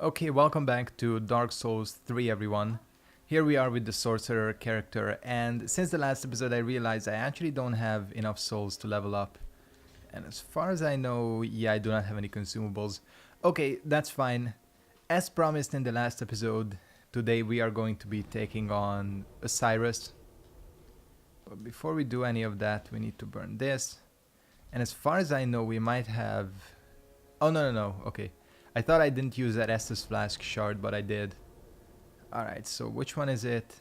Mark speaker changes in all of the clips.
Speaker 1: Okay, welcome back to Dark Souls 3, everyone. Here we are with the Sorcerer character, and since the last episode I realized I actually don't have enough souls to level up. And as far as I know, yeah, I do not have any consumables. Okay, that's fine. As promised in the last episode, today we are going to be taking on Oceiros. But before we do any of that, we need to burn this. And as far as I know, we might have... Oh, no, okay. I thought I didn't use that Estus Flask shard, but I did. Alright, so which one is it?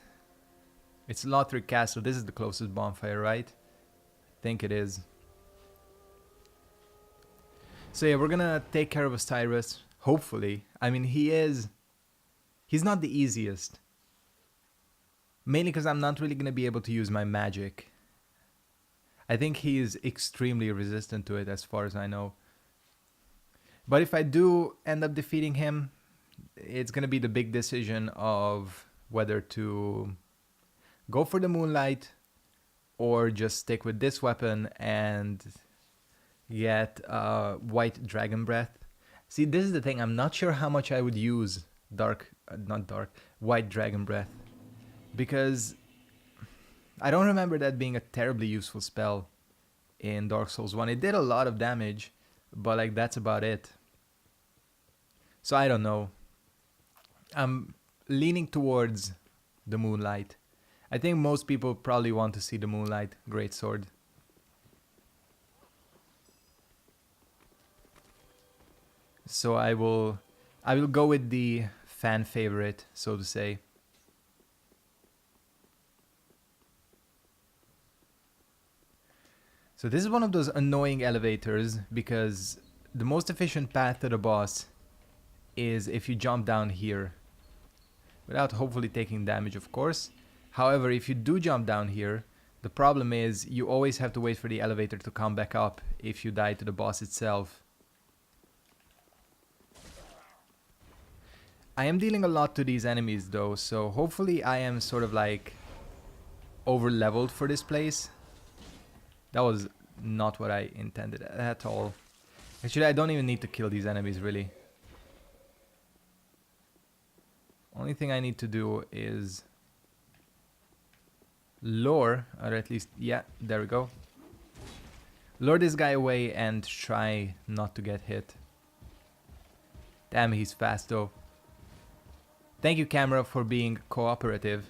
Speaker 1: It's Lothric Castle. This is the closest bonfire, right? I think it is. So yeah, we're gonna take care of Oceiros. Hopefully. I mean, he's not the easiest. Mainly because I'm not really gonna be able to use my magic. I think he is extremely resistant to it as far as I know. But if I do end up defeating him, it's gonna be the big decision of whether to go for the Moonlight or just stick with this weapon and get White Dragon Breath. See, this is the thing. I'm not sure how much I would use White Dragon Breath, because I don't remember that being a terribly useful spell in Dark Souls 1. It did a lot of damage, but like that's about it. So I don't know. I'm leaning towards the Moonlight. I think most people probably want to see the Moonlight Greatsword. So I will go with the fan favorite, so to say. So this is one of those annoying elevators, because the most efficient path to the boss is if you jump down here, without hopefully taking damage, of course. However, if you do jump down here, the problem is you always have to wait for the elevator to come back up if you die to the boss itself. I am dealing a lot to these enemies though, so hopefully I am sort of like over leveled for this place. That was not what I intended at all. Actually, I don't even need to kill these enemies really. Only thing I need to do is lure, or at least, yeah, there we go. Lure this guy away and try not to get hit. Damn, he's fast though. Thank you, camera, for being cooperative.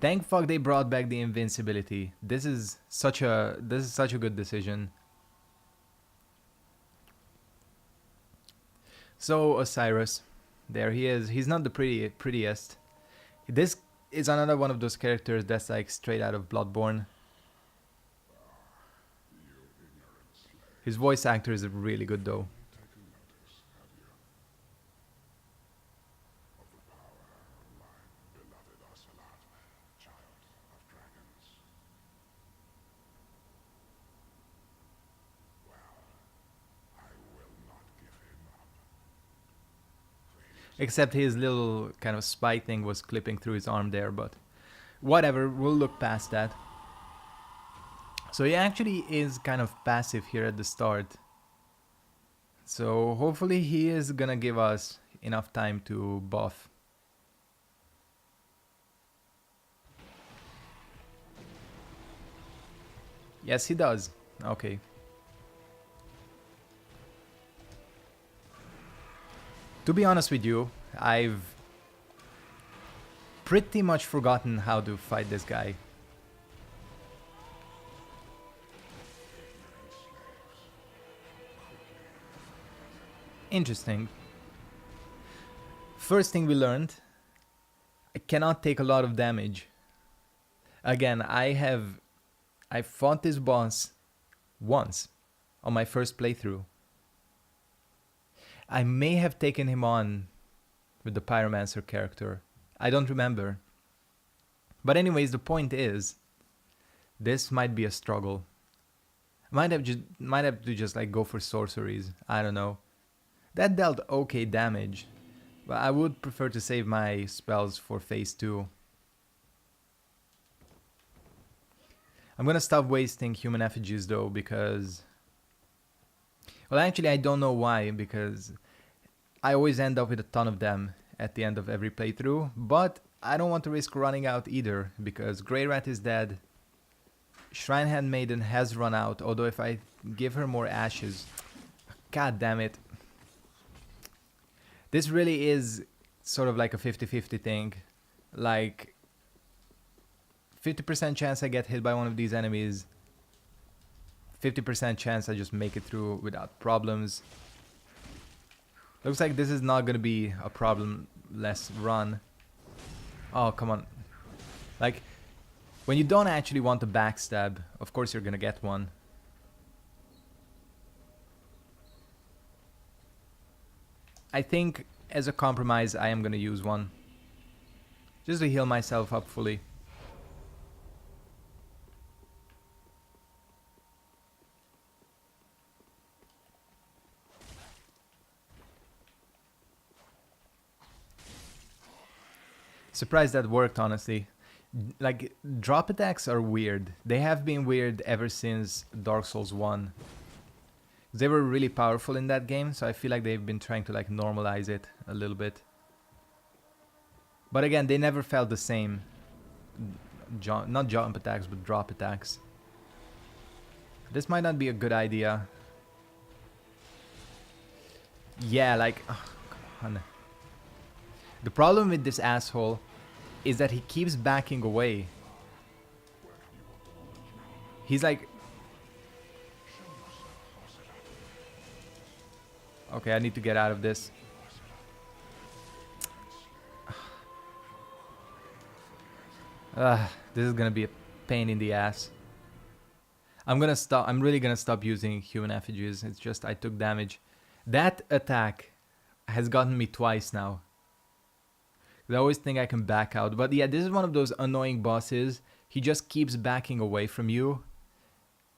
Speaker 1: Thank fuck they brought back the invincibility. This is such a good decision. So Oceiros, there he is. He's not the prettiest. This is another one of those characters that's like straight out of Bloodborne. His voice actor is really good though. Except his little kind of spike thing was clipping through his arm there, but whatever, we'll look past that. So he actually is kind of passive here at the start. So hopefully he is gonna give us enough time to buff. Yes, he does. Okay. To be honest with you, I've pretty much forgotten how to fight this guy. Interesting. First thing we learned, I cannot take a lot of damage. Again, I fought this boss once on my first playthrough. I may have taken him on with the Pyromancer character. I don't remember. But anyways, the point is, this might be a struggle. Might have to just like go for sorceries. I don't know. That dealt okay damage, but I would prefer to save my spells for phase 2. I'm gonna stop wasting human effigies though, because... Well, actually I don't know why, because I always end up with a ton of them at the end of every playthrough, but I don't want to risk running out either, because Grey Rat is dead. Shrine Handmaiden has run out, although if I give her more ashes... God damn it. This really is sort of like a 50-50 thing. Like, 50% chance I get hit by one of these enemies. 50% chance I just make it through without problems. Looks like this is not gonna be a problemless run. Oh, come on. Like, when you don't actually want to backstab, of course you're gonna get one. I think, as a compromise, I am gonna use one. Just to heal myself up fully. Surprised that worked, honestly. Like, drop attacks are weird. They have been weird ever since Dark Souls 1. They were really powerful in that game, so I feel like they've been trying to like normalize it a little bit. But again, they never felt the same. Not jump attacks, but drop attacks. This might not be a good idea. Yeah, like... Oh, come on. The problem with this asshole is that he keeps backing away. He's like... Okay, I need to get out of this. This is gonna be a pain in the ass. I'm really gonna stop using human effigies. It's just I took damage. That attack has gotten me twice now. I always think I can back out. But yeah, this is one of those annoying bosses. He just keeps backing away from you.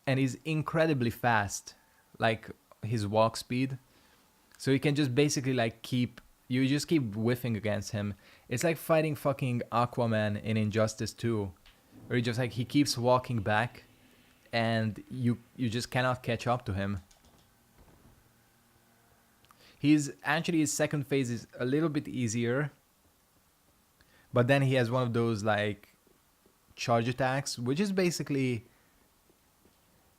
Speaker 1: And he's incredibly fast. Like his walk speed. So you can just basically like you just keep whiffing against him. It's like fighting fucking Aquaman in Injustice 2. Where he keeps walking back. And you just cannot catch up to him. His second phase is a little bit easier. But then he has one of those like charge attacks, which is basically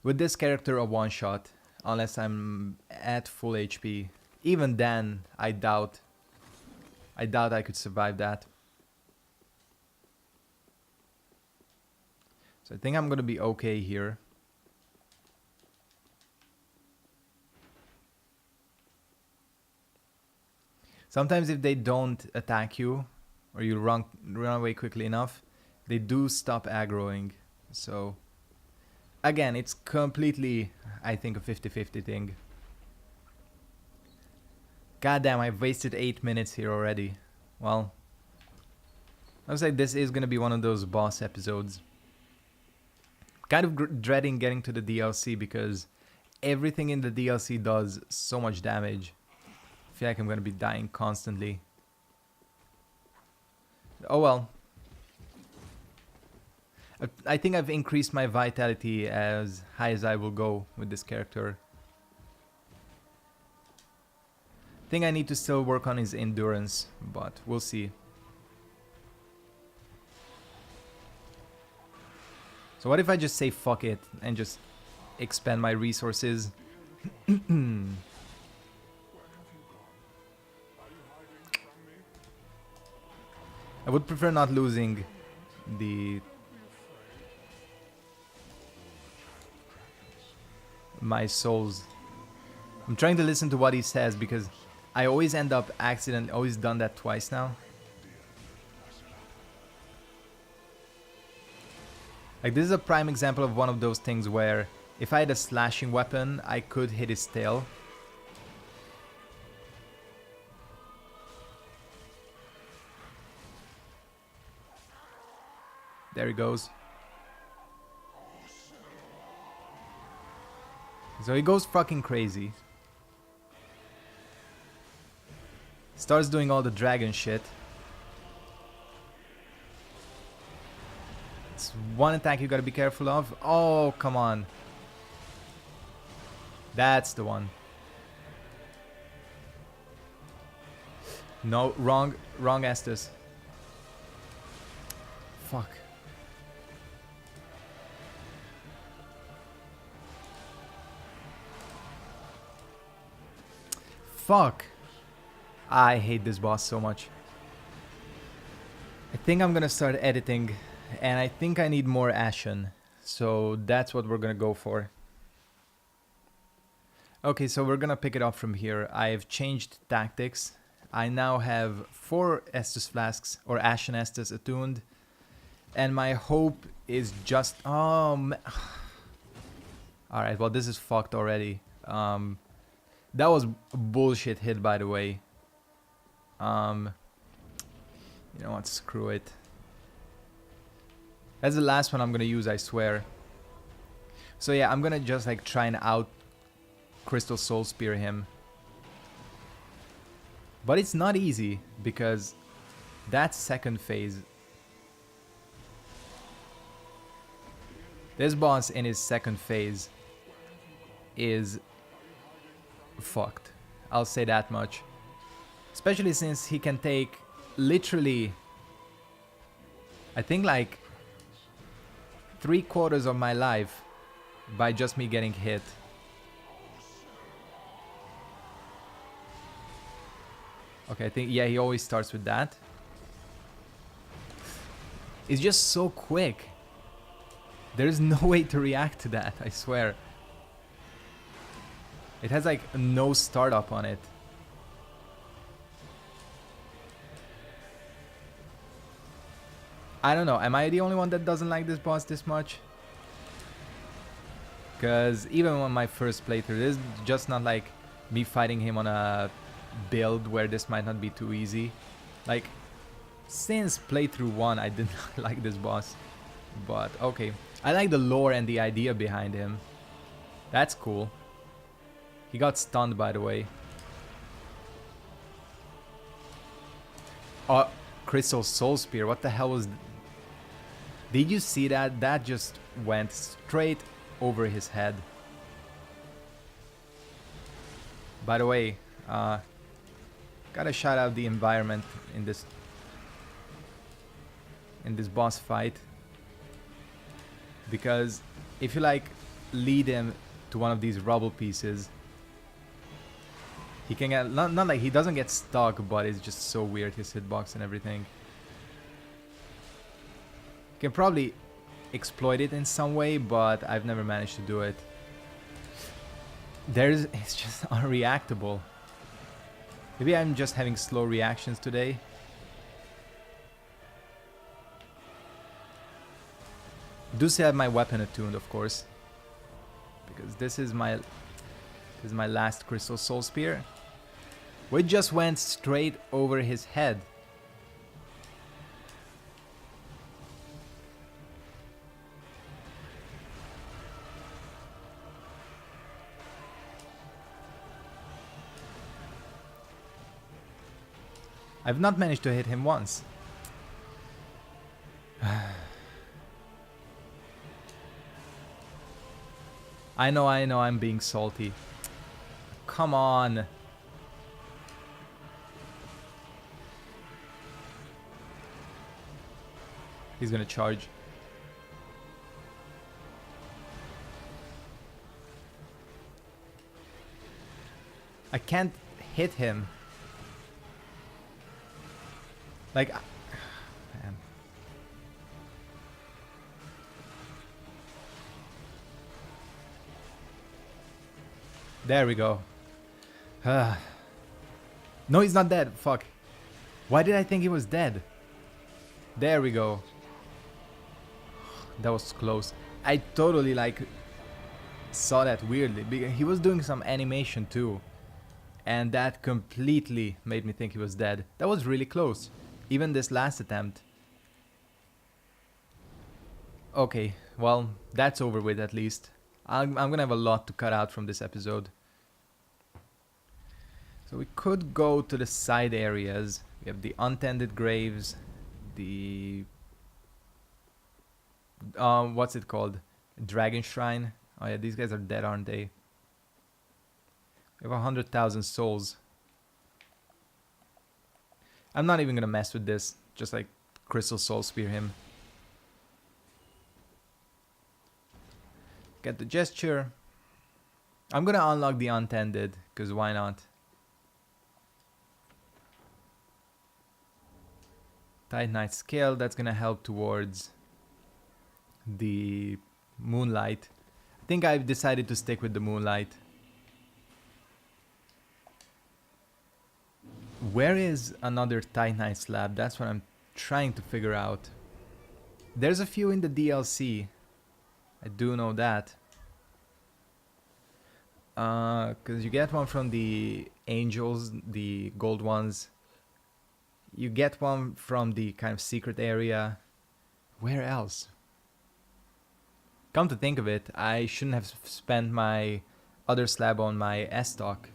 Speaker 1: with this character a one shot, unless I'm at full HP. Even then, I doubt I could survive that. So I think I'm gonna be okay here. Sometimes if they don't attack you, or you run away quickly enough, they do stop aggroing. So, again, it's completely, I think, a 50-50 thing. Goddamn, I've wasted 8 minutes here already. Well, looks like this is gonna be one of those boss episodes. Kind of dreading getting to the DLC because everything in the DLC does so much damage. I feel like I'm gonna be dying constantly. Oh well. I think I've increased my vitality as high as I will go with this character. I think I need to still work on his endurance, but we'll see. So what if I just say fuck it and just expend my resources? I would prefer not losing my souls. I'm trying to listen to what he says because I always end up always done that twice now. Like this is a prime example of one of those things where if I had a slashing weapon, I could hit his tail. There he goes. So he goes fucking crazy. Starts doing all the dragon shit. It's one attack you gotta be careful of. Oh, come on. That's the one. No, wrong Estus. Fuck. Fuck. I hate this boss so much. I think I'm gonna start editing, and I think I need more Ashen. So that's what we're gonna go for. Okay, so we're gonna pick it up from here. I've changed tactics. I now have 4 Estus flasks, or Ashen Estus attuned. And my hope is just... Alright, well this is fucked already. That was a bullshit hit, by the way. You know what, screw it. That's the last one I'm gonna use, I swear. So yeah, I'm gonna just like try and out Crystal Soul Spear him. But it's not easy, because that second phase... This boss in his second phase is fucked. I'll say that much. Especially since he can take literally, I think like 3/4 of my life by just me getting hit. Okay, I think, yeah, he always starts with that. It's just so quick. There's no way to react to that, I swear. It has like no startup on it. I don't know, am I the only one that doesn't like this boss this much? Because even on my first playthrough, this is just not like me fighting him on a build where this might not be too easy. Like, since playthrough 1 I did not like this boss. But okay, I like the lore and the idea behind him. That's cool. He got stunned, by the way. Oh, Crystal Soul Spear, what the hell was... Did you see that? That just went straight over his head. By the way, gotta shout out the environment in this boss fight. Because if you like lead him to one of these rubble pieces, he can get, not like he doesn't get stuck, but it's just so weird, his hitbox and everything. You can probably exploit it in some way, but I've never managed to do it. It's just unreactable. Maybe I'm just having slow reactions today. Do still have my weapon attuned, of course, because this is my last Crystal Soul Spear, which just went straight over his head. I've not managed to hit him once. I know, I'm being salty. Come on. He's gonna charge. I can't hit him. Like, man. There we go. No, he's not dead. Fuck. Why did I think he was dead? There we go. That was close. I totally like saw that weirdly because he was doing some animation too, and that completely made me think he was dead. That was really close. Even this last attempt. Okay, well, that's over with at least. I'm gonna have a lot to cut out from this episode. So we could go to the side areas. We have the untended graves, the... what's it called? Dragon Shrine. Oh yeah, these guys are dead, aren't they? We have 100,000 souls. I'm not even gonna mess with this. Just like Crystal Soul Spear him. Get the gesture. I'm gonna unlock the untended, because why not? Titanite Scale, that's gonna help towards the Moonlight. I think I've decided to stick with the Moonlight. Where is another Titanite slab? That's what I'm trying to figure out. There's a few in the DLC. I do know that. Because you get one from the angels, the gold ones. You get one from the kind of secret area. Where else? Come to think of it, I shouldn't have spent my other slab on my S-Stock,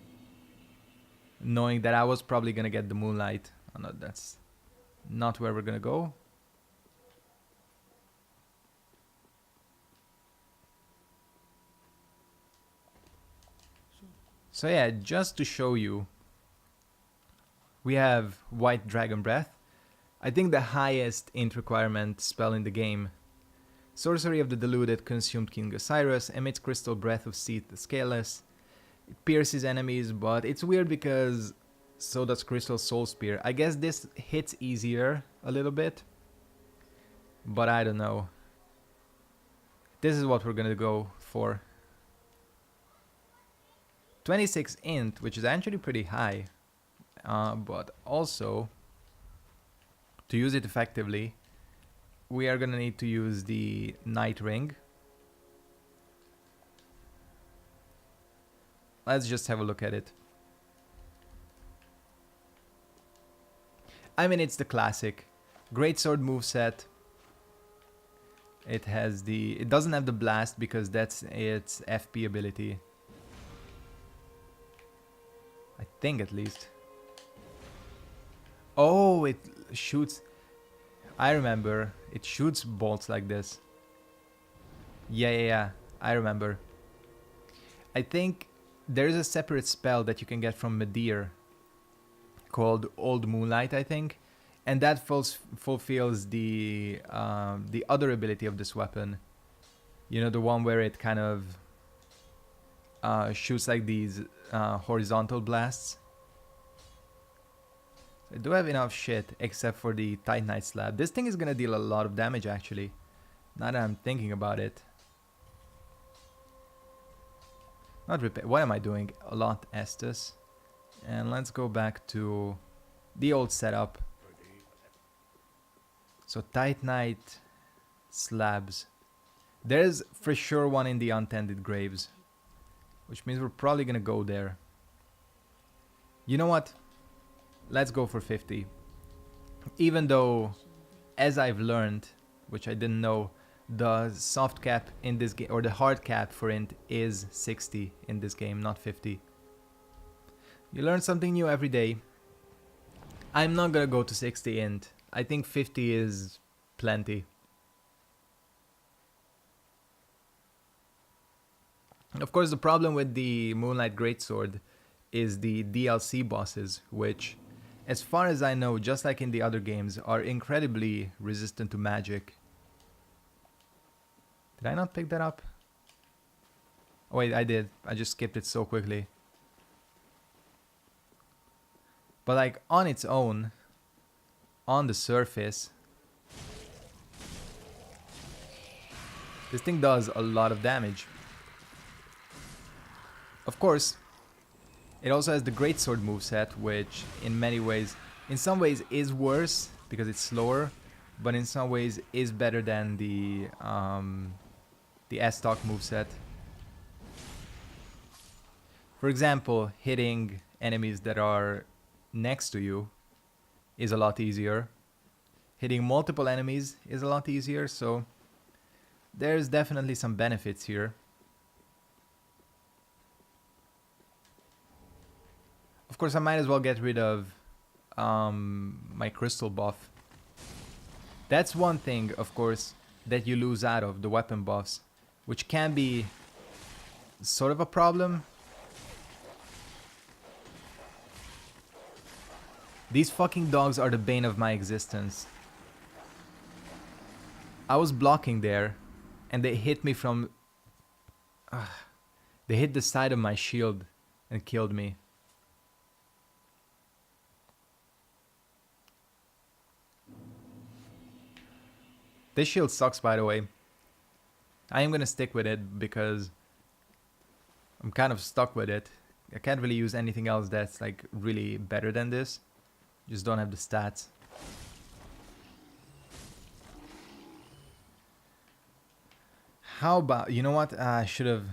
Speaker 1: knowing that I was probably gonna get the Moonlight. Oh, no, that's not where we're gonna go. So yeah, just to show you, we have White Dragon Breath. I think the highest int requirement spell in the game. Sorcery of the Deluded, consumed King Oceiros, emits Crystal Breath of Seath the Scaleless. It pierces enemies, but it's weird because so does Crystal Soul Spear. I guess this hits easier a little bit, but I don't know. This is what we're gonna go for. 26 int, which is actually pretty high, but also to use it effectively, we are gonna need to use the Night Ring. Let's just have a look at it. I mean, it's the classic Greatsword moveset. It has the... It doesn't have the blast because that's its FP ability. I think at least. Oh, it shoots... I remember. It shoots bolts like this. Yeah. I remember. I think there's a separate spell that you can get from Gundyr called Old Moonlight, I think. And that fulfills the other ability of this weapon. You know, the one where it kind of shoots like these horizontal blasts. I do have enough shit except for the Titanite slab. This thing is gonna deal a lot of damage actually, now that I'm thinking about it. Not repair. What am I doing? A lot Estus. And let's go back to the old setup. So Titanite slabs. There's for sure one in the Untended Graves, which means we're probably gonna go there. You know what? Let's go for 50. Even though, as I've learned, which I didn't know, the soft cap in this game, or the hard cap for int, is 60 in this game, not 50. You learn something new every day. I'm not gonna go to 60 int. I think 50 is plenty. Of course, the problem with the Moonlight Greatsword is the DLC bosses, which, as far as I know, just like in the other games, are incredibly resistant to magic. Did I not pick that up? Oh wait, I did. I just skipped it so quickly. But like on its own, on the surface, this thing does a lot of damage. Of course, it also has the Greatsword moveset, which in many ways, in some ways is worse because it's slower, but in some ways is better than the S-Stock moveset. For example, hitting enemies that are next to you is a lot easier. Hitting multiple enemies is a lot easier, so there's definitely some benefits here. Of course, I might as well get rid of my crystal buff. That's one thing, of course, that you lose out of, the weapon buffs, which can be sort of a problem. These fucking dogs are the bane of my existence. I was blocking there, and they hit me from... they hit the side of my shield and killed me. This shield sucks, by the way. I am gonna stick with it because I'm kind of stuck with it. I can't really use anything else that's like really better than this. Just don't have the stats. How about, you know what? I should have...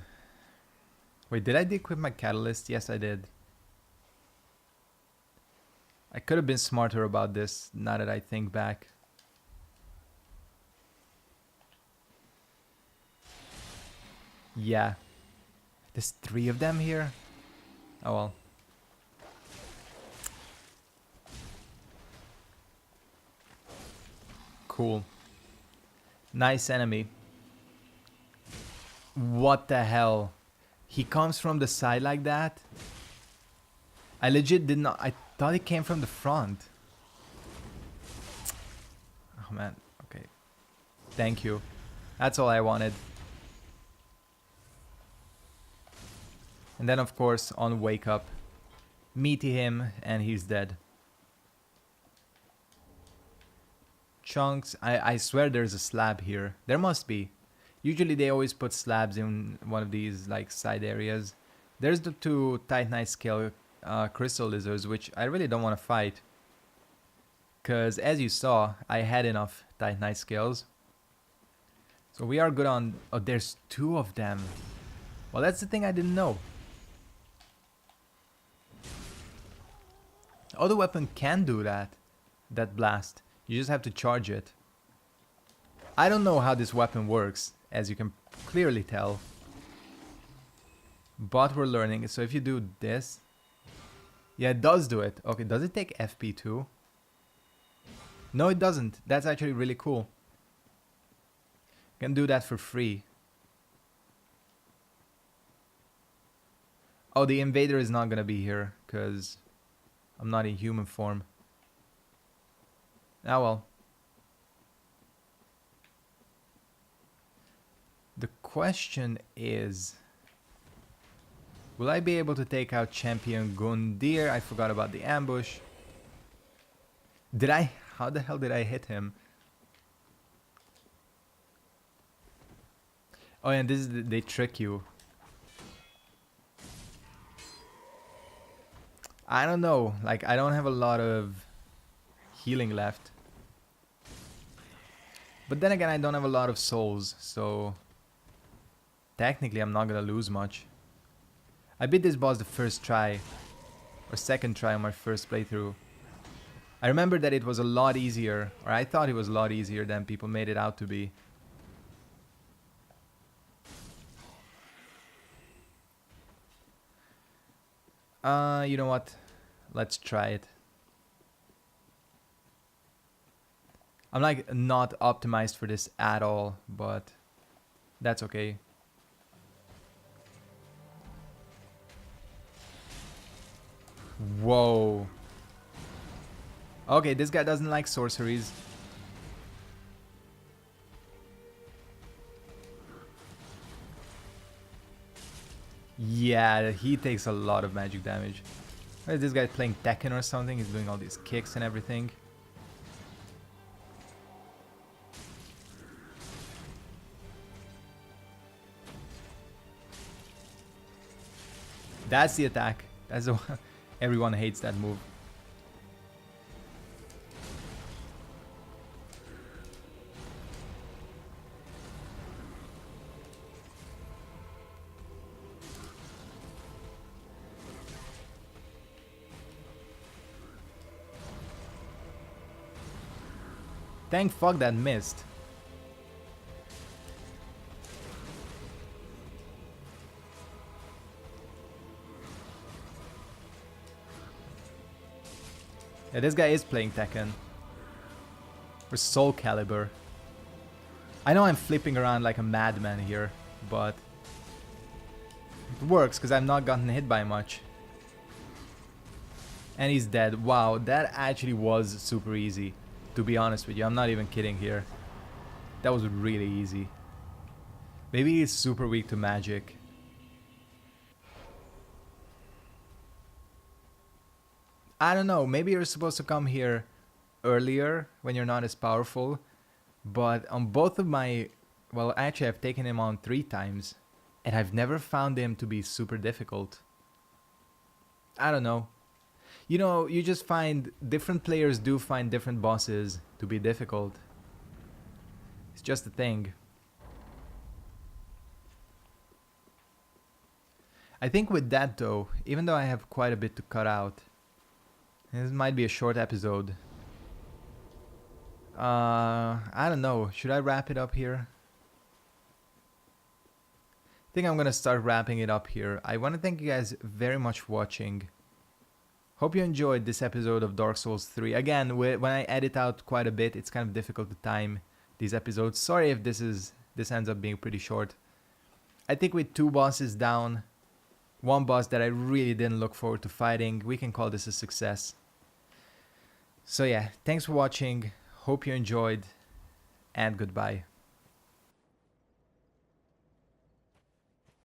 Speaker 1: Wait, did I de-equip my catalyst? Yes, I did. I could have been smarter about this now that I think back. Yeah. There's 3 of them here? Oh well. Cool. Nice enemy. What the hell? He comes from the side like that? I legit did not... I thought he came from the front. Oh man, okay. Thank you. That's all I wanted. And then of course on wake up, meaty him and he's dead. Chunks, I swear there's a slab here. There must be. Usually they always put slabs in one of these like side areas. There's the 2 Titanite scale crystal lizards, which I really don't want to fight. Because as you saw, I had enough Titanite scales. So we are good on... Oh, there's 2 of them. Well, that's the thing I didn't know. Other weapon can do that blast. You just have to charge it. I don't know how this weapon works, as you can clearly tell. But we're learning. So if you do this... Yeah, it does do it. Okay, does it take FP too? No, it doesn't. That's actually really cool. You can do that for free. Oh, the invader is not gonna be here, because... I'm not in human form. Ah well. The question is... Will I be able to take out champion Gundyr? I forgot about the ambush. Did I? How the hell did I hit him? Oh, and this is they trick you. I don't know, like I don't have a lot of healing left. But then again, I don't have a lot of souls, so technically I'm not gonna lose much. I beat this boss the first try, or second try on my first playthrough. I remember that it was a lot easier, or I thought it was a lot easier than people made it out to be. You know what? Let's try it. I'm like not optimized for this at all, but that's okay. Whoa. Okay, this guy doesn't like sorceries. Yeah, he takes a lot of magic damage. Why is this guy playing Tekken or something? He's doing all these kicks and everything. That's the attack. That's the one. Everyone hates that move. Thank fuck that missed. Yeah, this guy is playing Tekken. Or Soul Calibur. I know I'm flipping around like a madman here, but it works because I've not gotten hit by much. And he's dead. Wow, that actually was super easy. To be honest with you, I'm not even kidding here. That was really easy. Maybe he's super weak to magic. I don't know, maybe you're supposed to come here earlier when you're not as powerful. But on both of my... Well, actually I've taken him on 3 times. And I've never found him to be super difficult. I don't know. You know, you just find... Different players do find different bosses to be difficult. It's just a thing. I think with that though, even though I have quite a bit to cut out, this might be a short episode. I don't know. Should I wrap it up here? I think I'm gonna start wrapping it up here. I want to thank you guys very much for watching. Hope you enjoyed this episode of Dark Souls 3. Again, when I edit out quite a bit, it's kind of difficult to time these episodes. Sorry if this ends up being pretty short. I think with 2 bosses down, 1 boss that I really didn't look forward to fighting, we can call this a success. So yeah, thanks for watching. Hope you enjoyed, and goodbye.